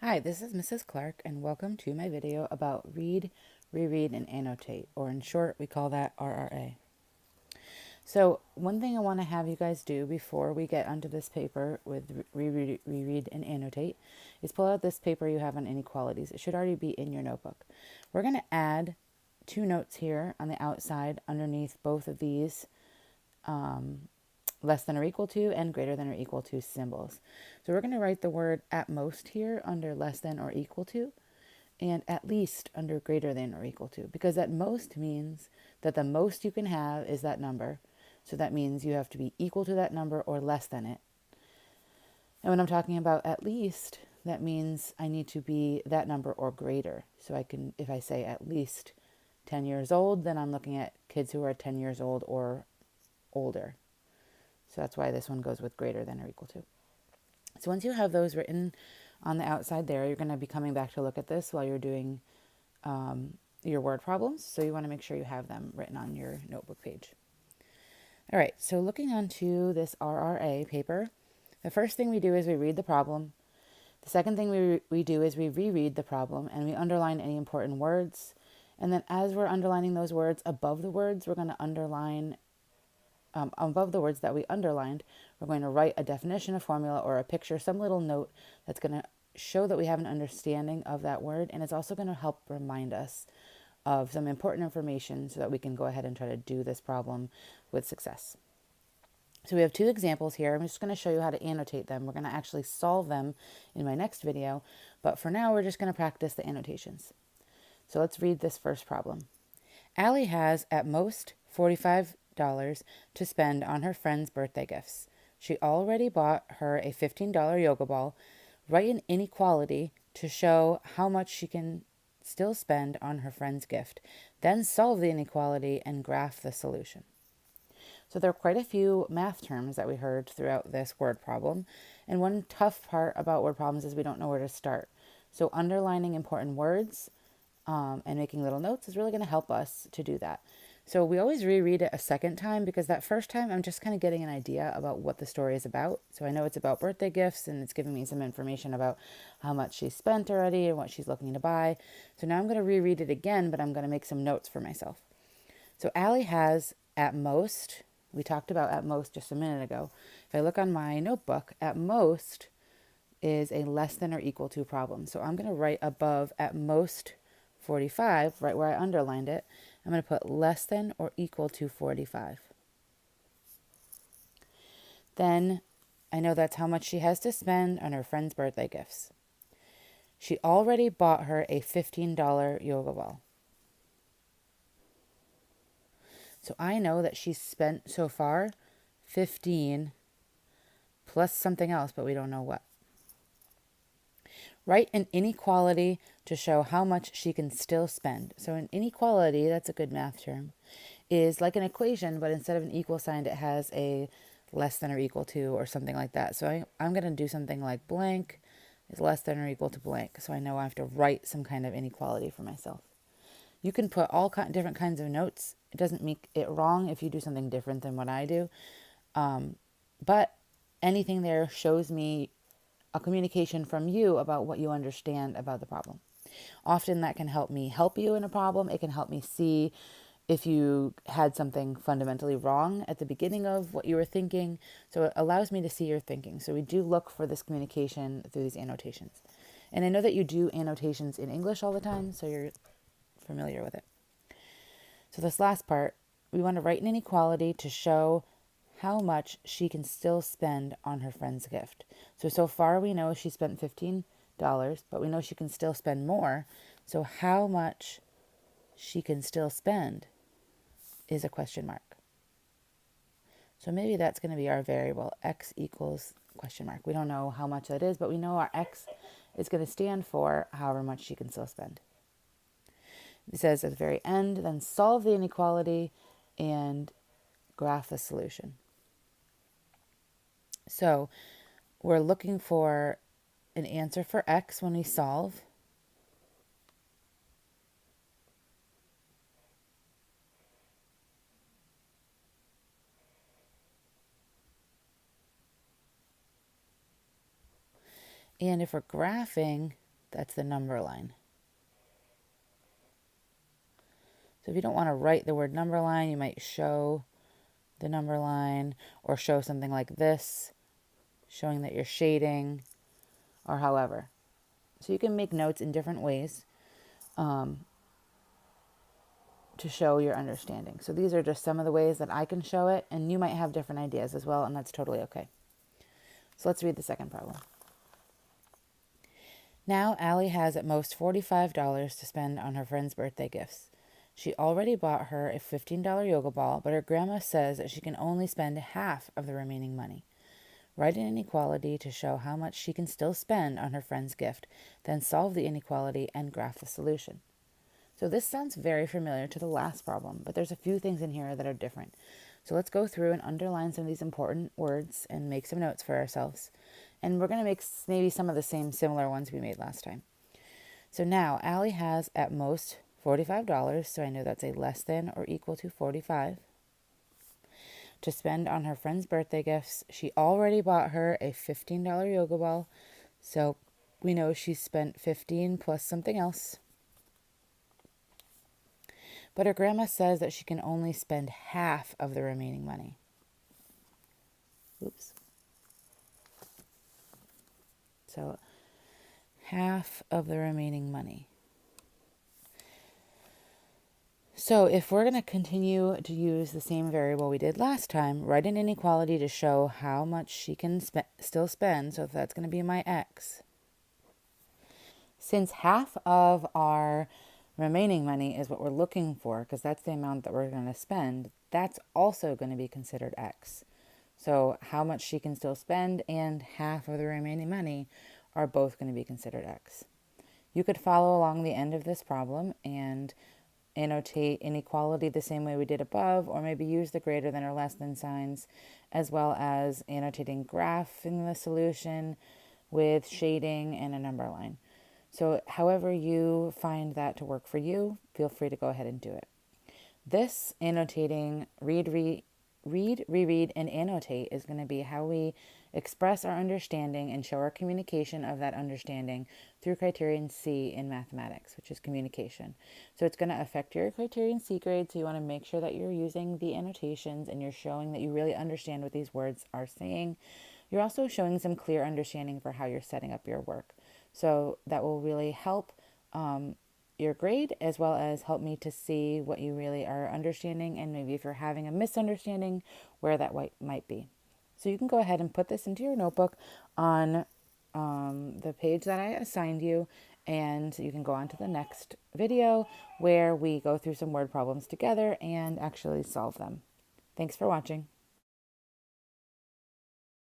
Hi, this is Mrs. Clark, and welcome to my video about read, reread, and annotate, or in short, we call that RRA. So one thing I want to have you guys do before we get onto this paper with reread, and annotate is pull out this paper you have on inequalities. It should already be in your notebook. We're going to add 2 notes here on the outside underneath both of these less than or equal to and greater than or equal to symbols. So we're going to write the word at most here under less than or equal to, and at least under greater than or equal to, because at most means that the most you can have is that number. So that means you have to be equal to that number or less than it. And when I'm talking about at least, that means I need to be that number or greater. So I can, if I say at least 10 years old, then I'm looking at kids who are 10 years old or older. So that's why this one goes with greater than or equal to. So once you have those written on the outside there, you're going to be coming back to look at this while you're doing your word problems. So you want to make sure you have them written on your notebook page. All right, so looking onto this RRA paper, the first thing we do is we read the problem. The second thing we do is we reread the problem and we underline any important words. And then as we're underlining those words, above the words, we're going to underline above the words that we underlined, we're going to write a definition, a formula, or a picture, some little note that's going to show that we have an understanding of that word, and it's also going to help remind us of some important information so that we can go ahead and try to do this problem with success. So we have 2 examples here. I'm just going to show you how to annotate them. We're going to actually solve them in my next video, but for now we're just going to practice the annotations. So let's read this first problem. Allie has at most $45 to spend on her friend's birthday gifts. She already bought her a $15 yoga ball. Write an inequality to show how much she can still spend on her friend's gift. Then solve the inequality and graph the solution. So there are quite a few math terms that we heard throughout this word problem. And one tough part about word problems is we don't know where to start. So underlining important words and making little notes is really going to help us to do that. So we always reread it a second time because that first time I'm just kind of getting an idea about what the story is about. So I know it's about birthday gifts and it's giving me some information about how much she spent already and what she's looking to buy. So now I'm going to reread it again, but I'm going to make some notes for myself. So Allie has at most, we talked about at most just a minute ago. If I look on my notebook, at most is a less than or equal to problem. So I'm going to write above at most 45, right where I underlined it. I'm going to put less than or equal to 45. Then I know that's how much she has to spend on her friend's birthday gifts. She already bought her a $15 yoga ball. So I know that she's spent so far 15 plus something else, but we don't know what. Write an inequality to show how much she can still spend. So an inequality, that's a good math term, is like an equation, but instead of an equal sign, it has a less than or equal to or something like that. So I'm going to do something like blank is less than or equal to blank. So I know I have to write some kind of inequality for myself. You can put all different kinds of notes. It doesn't make it wrong if you do something different than what I do. But anything there shows me a communication from you about what you understand about the problem. Often that can help me help you in a problem. It can help me see if you had something fundamentally wrong at the beginning of what you were thinking. So it allows me to see your thinking. So we do look for this communication through these annotations. And I know that you do annotations in English all the time, so you're familiar with it. So this last part, we want to write an inequality to show how much she can still spend on her friend's gift. So far we know she spent $15, but we know she can still spend more. So how much she can still spend is a question mark. So maybe that's going to be our variable, x equals question mark. We don't know how much that is, but we know our x is going to stand for however much she can still spend. It says at the very end, then solve the inequality and graph the solution. So we're looking for an answer for x when we solve. And if we're graphing That's the number line. So if you don't want to write the word number line, you might show the number line or show something like this, showing that you're shading or however. So you can make notes in different ways to show your understanding. So these are just some of the ways that I can show it, and you might have different ideas as well, and that's totally okay. So let's read the second problem. Now Allie has at most $45 to spend on her friend's birthday gifts. She already bought her a $15 yoga ball, but her grandma says that she can only spend half of the remaining money. Write an inequality to show how much she can still spend on her friend's gift, then solve the inequality and graph the solution. So this sounds very familiar to the last problem, but there's a few things in here that are different. So let's go through and underline some of these important words and make some notes for ourselves. And we're going to make maybe some of the same similar ones we made last time. So now Allie has at most $45, so I know that's a less than or equal to 45, to spend on her friend's birthday gifts. She already bought her a $15 yoga ball, so we know she spent 15 plus something else. But her grandma says that she can only spend half of the remaining money. Oops. So half of the remaining money. So if we're going to continue to use the same variable we did last time, write an inequality to show how much she can still spend. So if that's going to be my x. Since half of our remaining money is what we're looking for, because that's the amount that we're going to spend, that's also going to be considered x. So how much she can still spend and half of the remaining money are both going to be considered x. You could follow along the end of this problem and annotate inequality the same way we did above, or maybe use the greater than or less than signs, as well as annotating graphing the solution with shading and a number line. So however you find that to work for you, feel free to go ahead and do it. This annotating read, reread, and annotate is going to be how we express our understanding and show our communication of that understanding through criterion C in mathematics, which is communication. So it's going to affect your criterion C grade, so you want to make sure that you're using the annotations and you're showing that you really understand what these words are saying. You're also showing some clear understanding for how you're setting up your work. So that will really help your grade, as well as help me to see what you really are understanding, and maybe if you're having a misunderstanding, where that might be. So you can go ahead and put this into your notebook on the page that I assigned you, and you can go on to the next video where we go through some word problems together and actually solve them. Thanks for watching.